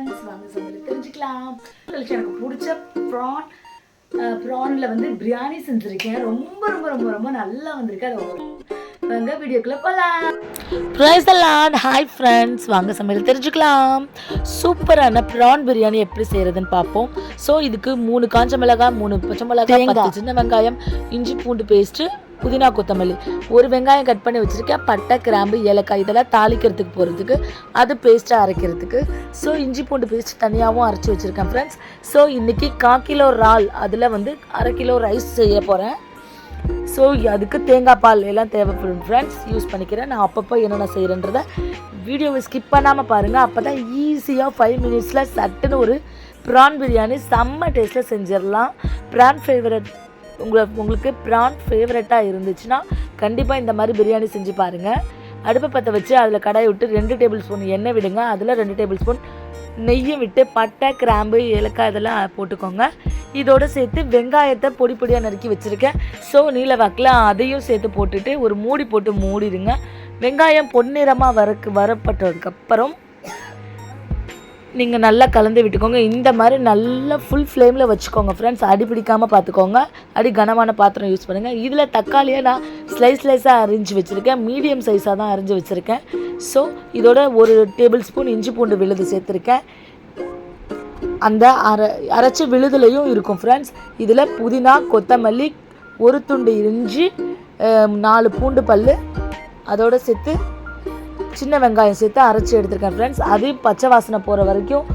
Friends, வாங்க சமையல் தெரிஞ்சுக்கலாம். எனக்கு பிடிச்ச ப்ரான்ல வந்து பிரியாணி செஞ்சுருக்கேன். ரொம்ப ரொம்ப ரொம்ப ரொம்ப நல்லா வந்திருக்கு. அது வாங்க வீடியோக்குள்ள போகலாம். Praise the Lord. Hi friends, வாங்க சமையல் தெரிஞ்சுக்கலாம். சூப்பரான ப்ரான் பிரியாணி எப்படி செய்யறதுன்னு பார்ப்போம். ஸோ இதுக்கு 3 காஞ்ச மிளகாய், 3 பச்சை மிளகாய், 10 சின்ன வெங்காயம், இஞ்சி பூண்டு பேஸ்ட்டு, புதினா கொத்தமல்லி, ஒரு வெங்காயம் கட் பண்ணி வச்சுருக்கேன். பட்டை, கிராம்பு, ஏலக்காய் இதெல்லாம் தாளிக்கிறதுக்கு போகிறதுக்கு, அது பேஸ்ட்டாக அரைக்கிறதுக்கு. ஸோ இஞ்சி பூண்டு பேஸ்ட் தனியாகவும் அரைச்சி வச்சுருக்கேன் ஃப்ரெண்ட்ஸ். ஸோ இன்றைக்கி 1/4 கிலோ இறால், அதில் வந்து 1/2 கிலோ ரைஸ் செய்ய போகிறேன். ஸோ அதுக்கு தேங்காய் பால் எல்லாம் தேவைப்படும் ஃப்ரெண்ட்ஸ், யூஸ் பண்ணிக்கிறேன். நான் அப்பப்போ என்னென்ன செய்கிறேன்றதை வீடியோவை ஸ்கிப் பண்ணாமல் பாருங்கள். அப்போ தான் ஈஸியாக 5 மினிட்ஸில் சட்டுன்னு ஒரு ப்ரான் பிரியாணி செம்ம டேஸ்ட்டில் செஞ்சிடலாம். ப்ரான் உங்களுக்கு ப்ரான் ஃபேவரட்டாக இருந்துச்சுன்னா கண்டிப்பாக இந்த மாதிரி பிரியாணி செஞ்சு பாருங்கள். அடுப்பை பற்ற வச்சு அதில் கடாயை விட்டு 2 டேபிள் ஸ்பூன் எண்ணெய் விடுங்க. அதில் 2 டேபிள் ஸ்பூன் நெய்யும் விட்டு பட்டை, கிராம்பு, ஏலக்காய் இதெல்லாம் போட்டுக்கோங்க. இதோடு சேர்த்து வெங்காயத்தை பொடி பொடியாக நறுக்கி வச்சுருக்கேன். ஸோ நீல வாக்கில் அதையும் சேர்த்து போட்டுட்டு ஒரு மூடி போட்டு மூடிடுங்க. வெங்காயம் பொன்னிறமாக வரப்பட்டதுக்கப்புறம் நீங்கள் நல்லா கலந்து விட்டுக்கோங்க. இந்த மாதிரி நல்லா ஃபுல் ஃப்ளேமில் வச்சுக்கோங்க ஃப்ரெண்ட்ஸ். அடி பிடிக்காமல் பார்த்துக்கோங்க. கனமான பாத்திரம் யூஸ் பண்ணுங்கள். இதில் தக்காளியை நான் ஸ்லைஸாக அரிஞ்சு வச்சுருக்கேன். மீடியம் சைஸாக தான் அரிஞ்சு வச்சுருக்கேன். ஸோ இதோட 1 டேபிள் ஸ்பூன் இஞ்சி பூண்டு விழுது சேர்த்துருக்கேன். அந்த அரைச்ச விழுதுலையும் இருக்கும் ஃப்ரெண்ட்ஸ். இதில் புதினா, கொத்தமல்லி, 1 துண்டு இஞ்சி, 4 பூண்டு பல், அதோடு சேர்த்து சின்ன வெங்காயம் சேர்த்து அரைச்சி எடுத்துருக்கேன் ஃப்ரெண்ட்ஸ். அதையும் பச்சை வாசனை போகிற வரைக்கும்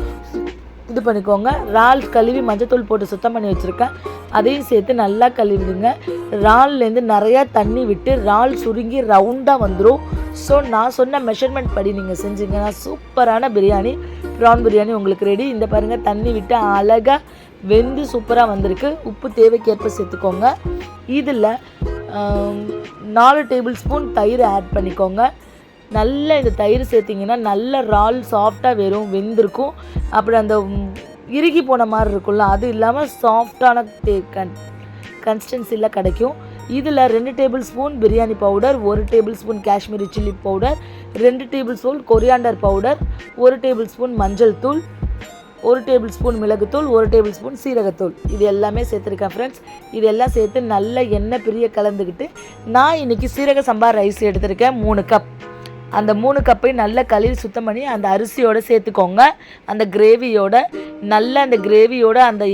இது பண்ணிக்கோங்க. இறால் கழுவி மஞ்சத்தூள் போட்டு சுத்தம் பண்ணி வச்சுருக்கேன். அதையும் சேர்த்து நல்லா கழுவிடுங்க. இறால்லேருந்து நிறையா தண்ணி விட்டு இறால் சுருங்கி ரவுண்டாக வந்துடும். ஸோ நான் சொன்ன மெஷர்மெண்ட் படி நீங்கள் செஞ்சிங்கன்னா சூப்பரான பிரியாணி, ப்ரான் பிரியாணி உங்களுக்கு ரெடி. இந்த பாருங்கள், தண்ணி விட்டு அழகாக வெந்து சூப்பராக வந்திருக்கு. உப்பு தேவைக்கேற்ப சேர்த்துக்கோங்க. இதில் 4 டேபிள் ஸ்பூன் தயிர் ஆட் பண்ணிக்கோங்க. நல்ல இந்த தயிர் சேர்த்திங்கன்னா நல்ல இறால் சாஃப்டாக வெந்திருக்கும். அப்படி அந்த இறுகி போன மாதிரி இருக்கும்ல, அது இல்லாமல் சாஃப்டான கன்சிஸ்டன்சியில் கிடைக்கும். இதில் 2 table spoon biryani powder, 1 table spoon Kashmiri chilli powder, 2 table spoon coriander powder, 1 table spoon மஞ்சள் தூள், 1 டேபிள் ஸ்பூன் மிளகுத்தூள், 1 டேபிள் ஸ்பூன் சீரகத்தூள், இது எல்லாமே சேர்த்துருக்கேன் ஃப்ரெண்ட்ஸ். இதெல்லாம் சேர்த்து நல்ல எண்ணெய் பிரிய கலந்துக்கிட்டு, நான் இன்றைக்கி சீரக சம்பா ரைஸ் எடுத்திருக்கேன் 3 கப். அந்த 3 கப்பை நல்லா கழுவி சுத்தம் பண்ணி அந்த அரிசியோடு சேர்த்துக்கோங்க. அந்த கிரேவியோட அந்த கிரேவியோட அந்த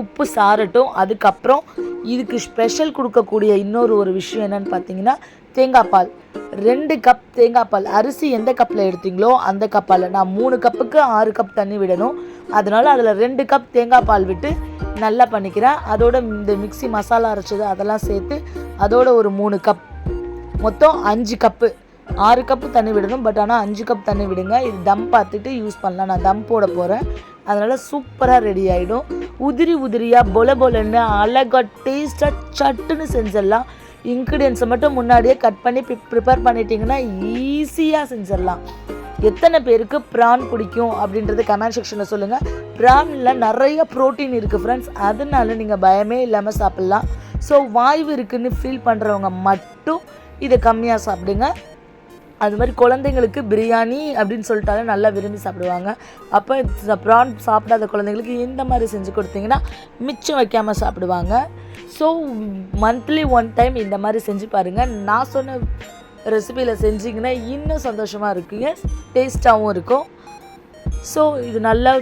உப்பு சாரட்டும். அதுக்கப்புறம் இதுக்கு ஸ்பெஷல் கொடுக்கக்கூடிய ஒரு விஷயம் என்னென்னு பார்த்தீங்கன்னா, தேங்காய் பால். 2 கப் தேங்காய் பால். அரிசி எந்த கப்பில் எடுத்தீங்களோ அந்த கப்பால். நான் 3 கப்புக்கு 6 கப் தண்ணி விடணும். அதனால் அதில் 2 கப் தேங்காய் பால் விட்டு நல்லா பண்ணிக்கிறேன். அதோட இந்த மிக்ஸி மசாலா அரைச்சது அதெல்லாம் சேர்த்து அதோட ஒரு 3 கப், மொத்தம் 5 கப்பு. 6 கப்பு தண்ணி விடணும். பட் ஆனால் 5 கப் தண்ணி விடுங்க. இது தம் பார்த்துட்டு யூஸ் பண்ணலாம். நான் தம் போட போகிறேன். அதனால் சூப்பராக ரெடி ஆகிடும். உதிரியாக பொலன்னு அழகாக டேஸ்ட்டாக சட்டுன்னு செஞ்சிடலாம். இன்க்ரீடியன்ஸை மட்டும் முன்னாடியே கட் பண்ணி ப்ரிப்பேர் பண்ணிட்டீங்கன்னா ஈஸியாக செஞ்சிடலாம். எத்தனை பேருக்கு ப்ரான் பிடிக்கும் அப்படின்றது கமெண்ட் செக்ஷனில் சொல்லுங்கள். ப்ரானில் நிறைய ப்ரோட்டீன் இருக்குது ஃப்ரெண்ட்ஸ். அதனால நீங்கள் பயமே இல்லாமல் சாப்பிட்லாம். ஸோ வாய்வு இருக்குதுன்னு ஃபீல் பண்ணுறவங்க மட்டும் இதை கம்மியாக சாப்பிடுங்க. அது மாதிரி குழந்தைங்களுக்கு பிரியாணி அப்படின்னு சொல்லிட்டாலே நல்லா விரும்பி சாப்பிடுவாங்க. அப்போ ப்ரான் சாப்பிடாத குழந்தைங்களுக்கு இந்த மாதிரி செஞ்சு கொடுத்தீங்கன்னா மிச்சம் வைக்காமல் சாப்பிடுவாங்க. ஸோ மந்த்லி 1 டைம் இந்த மாதிரி செஞ்சு பாருங்கள். நான் சொன்ன ரெசிபியில் செஞ்சிங்கன்னா இன்னும் சந்தோஷமாக இருக்குங்க, டேஸ்ட்டாகவும் இருக்கும். ஸோ இது நல்லா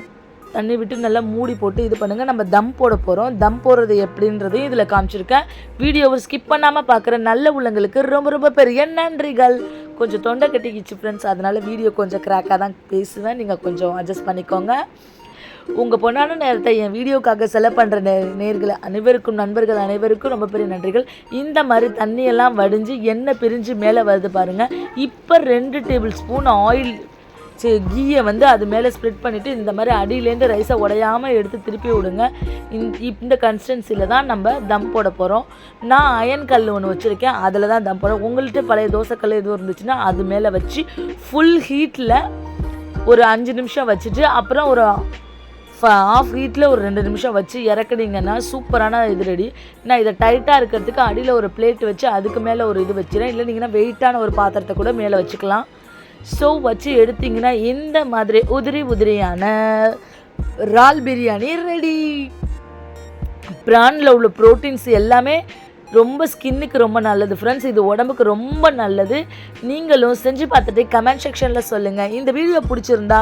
தண்ணி விட்டு நல்லா மூடி போட்டு இது பண்ணுங்கள். நம்ம தம் போட போகிறோம். தம் போடுறது எப்படின்றதையும் இதில் காமிச்சிருக்கேன். வீடியோவை ஸ்கிப் பண்ணாமல் பார்க்குற நல்ல உள்ளங்களுக்கு ரொம்ப ரொம்ப பெரிய நன்றிகள். கொஞ்சம் தொண்டை கட்டிக்கிச்சு ஃப்ரெண்ட்ஸ், அதனால் வீடியோ கொஞ்சம் கிராக்காக தான் பேசுவேன். நீங்கள் கொஞ்சம் அட்ஜஸ்ட் பண்ணிக்கோங்க. உங்கள் பொண்ணான நேரத்தை என் வீடியோக்காக செலவு பண்ணுற நேர்கள் அனைவருக்கும், நண்பர்கள் அனைவருக்கும் ரொம்ப பெரிய நன்றிகள். இந்த மாதிரி தண்ணியெல்லாம் வடிஞ்சு எண்ணெய் பிரிஞ்சு மேலே வருது பாருங்கள். இப்போ 2 டேபிள் ஸ்பூன் ஆயில் கீயை வந்து அது மேலே ஸ்ப்ரெட் பண்ணிவிட்டு இந்த மாதிரி அடியிலேருந்து ரைஸை உடையாமல் எடுத்து திருப்பி விடுங்க. இந்த கன்சிஸ்டன்சியில் தான் நம்ம தம் போட போகிறோம். நான் அயன் கல் ஒன்று வச்சுருக்கேன், அதில் தான் தம் போடுறோம். உங்கள்கிட்ட பழைய தோசைக்கல் எதுவும் இருந்துச்சுன்னா அது மேலே வச்சு ஃபுல் ஹீட்டில் ஒரு 5 நிமிஷம் வச்சுட்டு அப்புறம் ஒரு ஆஃப் ஹீட்டில் ஒரு 2 நிமிஷம் வச்சு இறக்குனீங்கன்னா சூப்பரான இது ரெடி. நான் இதை டைட்டாக இருக்கிறதுக்கு அடியில் ஒரு பிளேட் வச்சு அதுக்கு மேலே ஒரு இது வச்சுறேன். இல்லை நீங்கன்னா வெயிட்டான ஒரு பாத்திரத்தை கூட மேலே வச்சுக்கலாம். ஸோ வச்சு எடுத்திங்கன்னா இந்த மாதிரி உதிரியான இறால் பிரியாணி ரெடி. ப்ரானில் உள்ள ப்ரோட்டீன்ஸ் எல்லாமே ரொம்ப ஸ்கின்னுக்கு ரொம்ப நல்லது ஃப்ரெண்ட்ஸ். இது உடம்புக்கு ரொம்ப நல்லது. நீங்களும் செஞ்சு பார்த்துட்டு கமெண்ட் செக்ஷனில் சொல்லுங்கள். இந்த வீடியோ பிடிச்சிருந்தா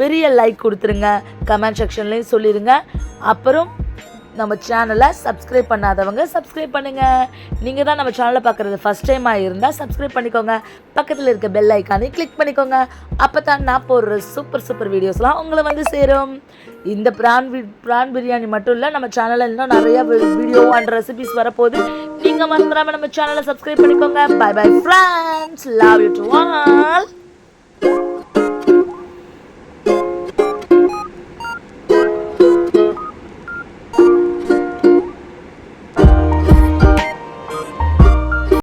பெரிய லைக் கொடுத்துருங்க, கமெண்ட் செக்ஷன்லேயும் சொல்லிடுங்க. அப்புறம் நம்ம சேனலை சப்ஸ்கிரைப் பண்ணாதவங்க சப்ஸ்கிரைப் பண்ணுங்கள். நீங்கள் தான் நம்ம சேனலை பார்க்குறது ஃபஸ்ட் டைமாக இருந்தால் சப்ஸ்கிரைப் பண்ணிக்கோங்க. பக்கத்தில் இருக்க பெல் ஐக்கானே கிளிக் பண்ணிக்கோங்க. அப்போ தான் நான் போடுற சூப்பர் வீடியோஸ்லாம் உங்களை வந்து சேரும். இந்த ப்ரான் பிரியாணி மட்டும் இல்லை, நம்ம சேனலில் இன்னும் நிறையா வீடியோ அண்ட் ரெசிபிஸ் வரப்போகுது. நீங்கள் மறந்துடாமல் நம்ம சேனலை சப்ஸ்கிரைப் பண்ணிக்கோங்க. Bye bye friends, love you to all.